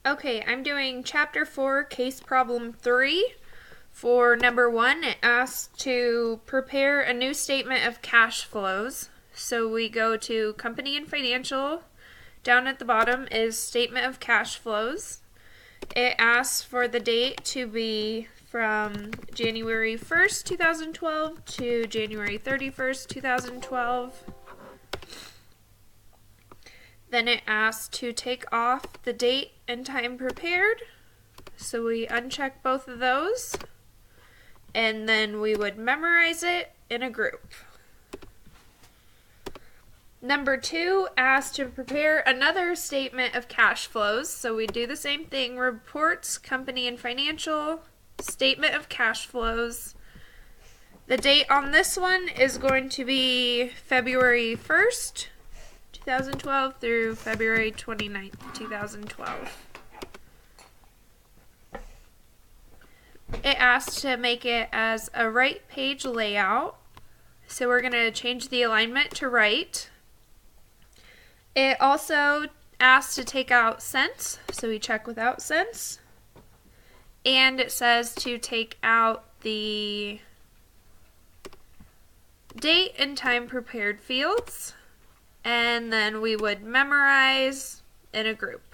Okay, I'm doing Chapter 4, Case Problem 3. For number 1, it asks to prepare a new statement of cash flows. So we go to Company and Financial. Down at the bottom is Statement of Cash Flows. It asks for the date to be from January 1st, 2012 to January 31st, 2012. Then it asks to take off the date and time prepared. So we uncheck both of those. And then we would memorize it in a group. Number 2 asks to prepare another statement of cash flows. So we do the same thing. Reports, company and financial, statement of cash flows. The date on this one is going to be February 1st, 2012 through February 29th, 2012. It asks to make it as a right page layout. So we're going to change the alignment to right. It also asks to take out cents, so we check without cents. And it says to take out the date and time prepared fields. And then we would memorize in a group.